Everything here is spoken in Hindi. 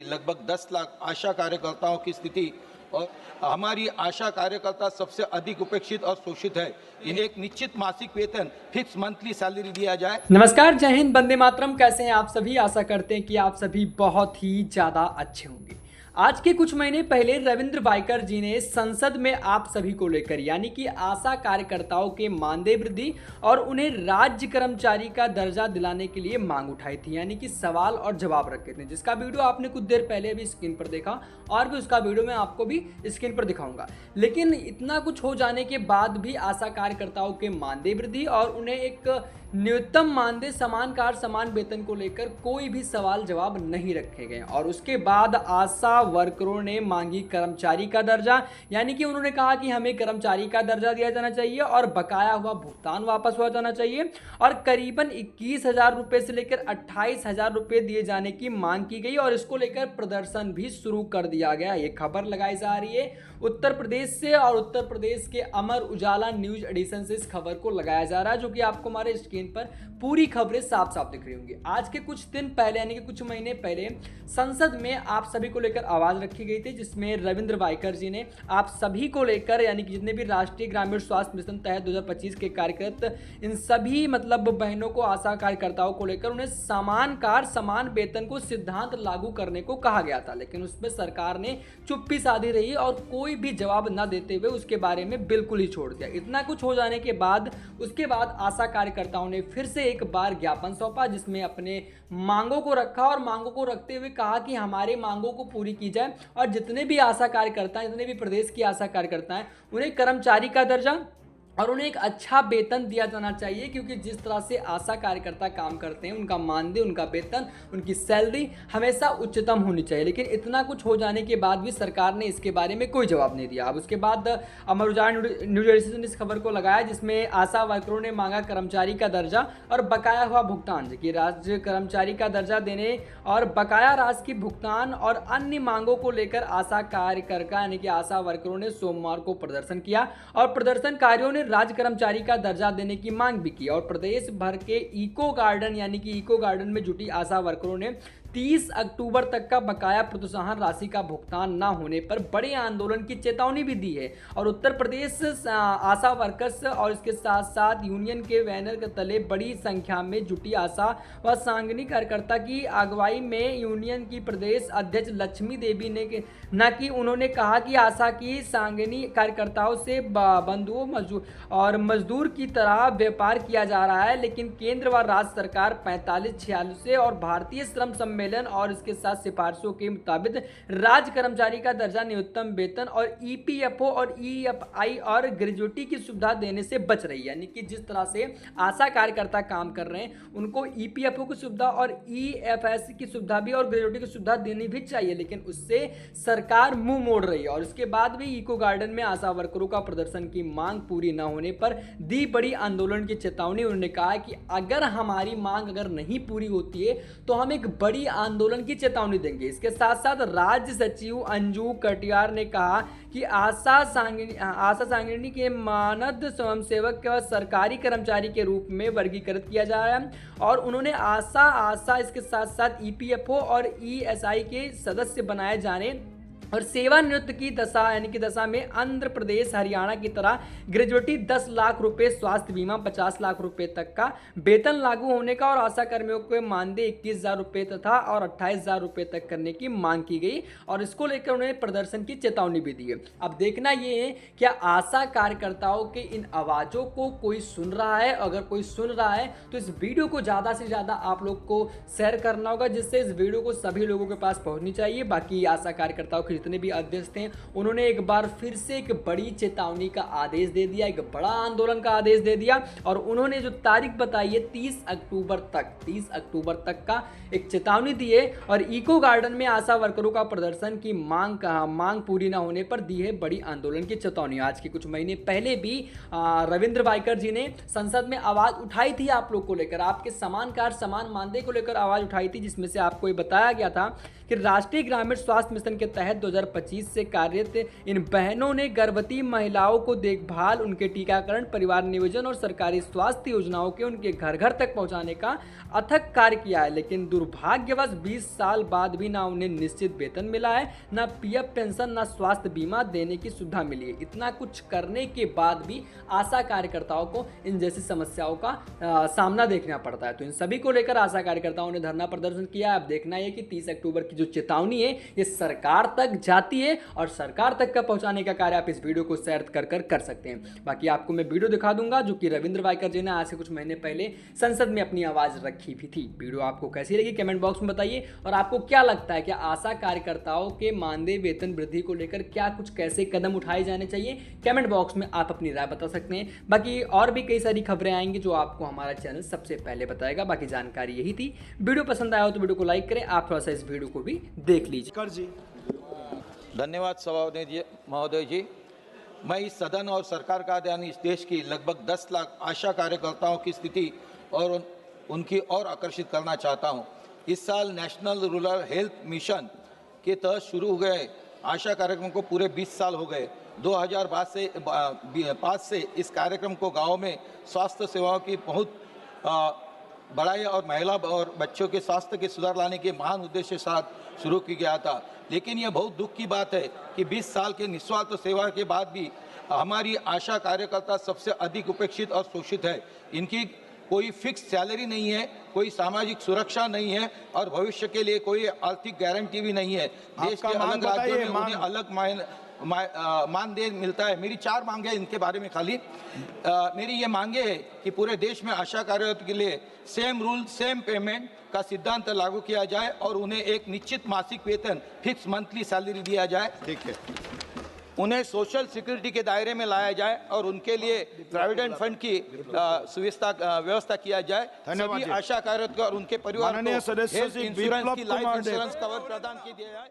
लगभग 10 लाख आशा कार्यकर्ताओं की स्थिति और हमारी आशा कार्यकर्ता सबसे अधिक उपेक्षित और शोषित है। इन्हें एक निश्चित मासिक वेतन फिक्स मंथली सैलरी दिया जाए। नमस्कार, जय हिंद, वंदे मातरम। कैसे हैं आप सभी? आशा करते हैं कि आप सभी बहुत ही ज़्यादा अच्छे होंगे। आज के कुछ महीने पहले रविंद्र वाइकर जी ने संसद में आप सभी को लेकर यानी कि आशा कार्यकर्ताओं के मानदेय वृद्धि और उन्हें राज्य कर्मचारी का दर्जा दिलाने के लिए मांग उठाई थी, यानी कि सवाल और जवाब रखे थे, जिसका वीडियो आपने कुछ देर पहले अभी स्क्रीन पर देखा और भी उसका वीडियो मैं आपको भी स्क्रीन पर दिखाऊंगा। लेकिन इतना कुछ हो जाने के बाद भी आशा कार्यकर्ताओं के मानदेय वृद्धि और उन्हें एक न्यूनतम मानदेय, समान कार्य समान वेतन को लेकर कोई भी सवाल जवाब नहीं रखे गए। और उसके बाद आशा वर्करों ने मांगी कर्मचारी का दर्जा, यानी कि उन्होंने कहा कि हमें कर्मचारी का दर्जा दिया जाना चाहिए और बकाया हुआ भुगतान वापस हो जाना चाहिए और करीबन 21,000 रुपये से लेकर 28,000 रुपये दिए जाने की मांग की गई और इसको लेकर प्रदर्शन भी शुरू कर दिया गया। ये खबर लगाई जा रही है उत्तर प्रदेश से और उत्तर प्रदेश के अमर उजाला न्यूज एडिशन से इस खबर को लगाया जा रहा है, जो कि आपको हमारे स्क्रीन पर पूरी खबरें साफ साफ दिख रही होंगी। आज के कुछ दिन पहले यानी कि कुछ महीने पहले संसद में आप सभी को लेकर आवाज रखी गई थी, जिसमें रविंद्र वाइकर जी ने आप सभी को लेकर यानी कि जितने भी राष्ट्रीय ग्रामीण स्वास्थ्य मिशन तहत 2025 के कार्यरत इन सभी बहनों को, आशा कार्यकर्ताओं को लेकर उन्हें समान कार्य समान वेतन को सिद्धांत लागू करने को कहा गया था। लेकिन उसमें सरकार ने चुप्पी साधी रही और कोई भी जवाब न देते हुए उसके बारे में बिल्कुल ही छोड़ दिया। इतना कुछ हो जाने के बाद उसके बाद आशा कार्यकर्ताओं ने फिर से एक बार ज्ञापन सौंपा, जिसमें अपने मांगों को रखा और मांगों को रखते हुए कहा कि हमारे मांगों को पूरी की जाए और जितने भी आशा कार्यकर्ता हैं, जितने भी प्रदेश की आशा कार्यकर्ता हैं, उन्हें कर्मचारी का दर्जा और उन्हें एक अच्छा वेतन दिया जाना चाहिए, क्योंकि जिस तरह से आशा कार्यकर्ता काम करते हैं उनका मानदेय, उनका वेतन, उनकी सैलरी हमेशा उच्चतम होनी चाहिए। लेकिन इतना कुछ हो जाने के बाद भी सरकार ने इसके बारे में कोई जवाब नहीं दिया। अब उसके बाद अमर उजाला न्यूज एडिशन ने इस खबर को लगाया, जिसमें आशा वर्करों ने मांगा कर्मचारी का दर्जा और बकाया हुआ भुगतान, कि राज्य कर्मचारी का दर्जा देने और बकाया राशि की भुगतान और अन्य मांगों को लेकर आशा कार्यकर्ता यानी कि आशा वर्करों ने सोमवार को प्रदर्शन किया और प्रदर्शनकारियों ने राज्य कर्मचारी का दर्जा देने की मांग भी की। और प्रदेश भर के इको गार्डन यानी कि इको गार्डन में जुटी आशा वर्करों ने 30 अक्टूबर तक का बकाया प्रोत्साहन राशि का भुगतान न होने पर बड़े आंदोलन की चेतावनी भी दी है। और उत्तर प्रदेश आशा वर्कर्स और इसके साथ साथ यूनियन के बैनर के तले बड़ी संख्या में जुटी आशा व सांगनी कार्यकर्ता की अगुवाई में यूनियन की प्रदेश अध्यक्ष लक्ष्मी देवी ने कि उन्होंने कहा कि आशा की सांगनी कार्यकर्ताओं से बंधुओं मजदूर की तरह व्यापार किया जा रहा है। लेकिन केंद्र व राज्य सरकार 45-46 और भारतीय श्रम सम्मेलन और इसके साथ सिफारिशों के मुताबिक राज्य कर्मचारी का दर्जा, न्यूनतम वेतन और ईपीएफओ और ईएफआई और ग्रेजुएटी की सुविधा देने से बच रही है। यानी कि जिस तरह से आशा कार्यकर्ता काम कर रहे हैं उनको ईपीएफओ की सुविधा और ईएफएस की सुविधा भी और ग्रेजुएटी की सुविधा देनी भी चाहिए, लेकिन उससे सरकार मुंह मोड़ रही है। और उसके बाद भी इको गार्डन में आशा वर्करों का प्रदर्शन की मांग पूरी न होने पर दी बड़ी आंदोलन की चेतावनी। उन्होंने कहा कि अगर हमारी मांग अगर नहीं पूरी होती है तो हम एक बड़ी आंदोलन की चेतावनी देंगे। इसके साथ साथ राज्य सचिव अंजू कटियार ने कहा कि आशा सांगनी के मानद स्वयंसेवक व सरकारी कर्मचारी के रूप में वर्गीकृत किया जा रहा है और उन्होंने आशा इसके साथ साथ ईपीएफओ और ईएसआई के सदस्य बनाए जाने और सेवानिवृत्त की दशा यानी कि दशा में आंध्र प्रदेश, हरियाणा की तरह ग्रेजुएटी 10 लाख रुपए, स्वास्थ्य बीमा 50 लाख रुपए तक का वेतन लागू होने का और आशा कर्मियों को मानदेय 21,000 रुपये तथा और 28,000 रुपये तक करने की मांग की गई और इसको लेकर उन्होंने प्रदर्शन की चेतावनी भी दी है। अब देखना ये है क्या आशा कार्यकर्ताओं के इन आवाज़ों को कोई सुन रहा है। अगर कोई सुन रहा है तो इस वीडियो को ज़्यादा से ज़्यादा आप लोग को शेयर करना होगा, जिससे इस वीडियो को सभी लोगों के पास पहुँचनी चाहिए। बाकी आशा कार्यकर्ताओं के जितने भी अध्यक्ष थे उन्होंने एक बार फिर से एक बड़ी चेतावनी का आदेश दे दिया, एक बड़ा आंदोलन का आदेश दे दिया और उन्होंने जो तारीख बताई है 30 अक्टूबर तक का एक चेतावनी दी है और इको गार्डन में आशा वर्करों का प्रदर्शन की मांग पूरी ना होने पर दी है बड़ी आंदोलन की चेतावनी। आज के कुछ महीने पहले भी रविंद्र वाइकर जी ने संसद में आवाज उठाई थी आप लोग को लेकर, आपके समान कार्य समान मानदेय को लेकर आवाज उठाई थी, जिसमें से आपको ये बताया गया था कि राष्ट्रीय ग्रामीण स्वास्थ्य मिशन के तहत 2025 से कार्यरत इन बहनों ने गर्भवती महिलाओं को देखभाल, उनके टीकाकरण, परिवार नियोजन और सरकारी स्वास्थ्य योजनाओं के उनके घर घर तक पहुंचाने का अथक कार्य किया है। लेकिन दुर्भाग्यवश 20 साल बाद भी ना उन्हें निश्चित वेतन मिला है, ना पीएफ पेंशन, ना स्वास्थ्य बीमा देने की सुविधा मिली है। इतना कुछ करने के बाद भी आशा कार्यकर्ताओं को इन जैसी समस्याओं का सामना देखना पड़ता है। तो इन सभी को लेकर आशा कार्यकर्ताओं ने धरना प्रदर्शन किया। अब देखना है कि 30 अक्टूबर की जो चेतावनी है ये सरकार तक जाती है और सरकार तक का पहुंचाने का कार्य आप इस वीडियो को शेयर कर सकते हैं। बाकी आपको मैं वीडियो दिखा दूंगा जो कि रविंद्र वाइकर जी ने आज से कुछ महीने पहले संसद में अपनी आवाज रखी भी थी। वीडियो आपको कैसी लगी कमेंट बॉक्स में बताइए, और आपको क्या लगता है कि आशा कार्यकर्ताओं के मानदेय वेतन वृद्धि को लेकर क्या कुछ कैसे कदम उठाए जाने चाहिए, कमेंट बॉक्स में आप अपनी राय बता सकते हैं। बाकी और भी कई सारी खबरें आएंगी जो आपको हमारा चैनल सबसे पहले बताएगा। बाकी जानकारी यही थी। वीडियो पसंद आया हो तो वीडियो को लाइक करें, आप थोड़ा सा इस वीडियो को भी देख लीजिए। धन्यवाद सभापति महोदय जी। मैं इस सदन और सरकार का ध्यान इस देश की लगभग 10 लाख आशा कार्यकर्ताओं की स्थिति और उनकी ओर आकर्षित करना चाहता हूं। इस साल नेशनल रूरल हेल्थ मिशन के तहत शुरू हुए आशा कार्यक्रम को पूरे 20 साल हो गए। 2005 से इस कार्यक्रम को गाँव में स्वास्थ्य सेवाओं की बहुत बढ़ाई और महिला और बच्चों के स्वास्थ्य के सुधार लाने के महान उद्देश्य के साथ शुरू किया गया था। लेकिन यह बहुत दुख की बात है कि 20 साल के निस्वार्थ सेवा के बाद भी हमारी आशा कार्यकर्ता सबसे अधिक उपेक्षित और शोषित है। इनकी कोई फिक्स सैलरी नहीं है, कोई सामाजिक सुरक्षा नहीं है और भविष्य के लिए कोई आर्थिक गारंटी भी नहीं है। देश के अलग राज्यों में उन्हें अलग मानदेय मिलता है। मेरी 4 मांगे हैं इनके बारे में खाली। मेरी ये मांगे है कि पूरे देश में आशा कार्यकर्ताओं के लिए सेम रूल सेम पेमेंट का सिद्धांत लागू किया जाए और उन्हें एक निश्चित मासिक वेतन फिक्स मंथली सैलरी दिया जाए। ठीक है। उन्हें सोशल सिक्योरिटी के दायरे में लाया जाए और उनके लिए प्रोविडेंट फंड की व्यवस्था किया जाए। सभी आशा कार्यकर्ता और उनके परिवार को हेल्थ इंश्योरेंस की लाइफ इंश्योरेंस कवर प्रदान की जाए।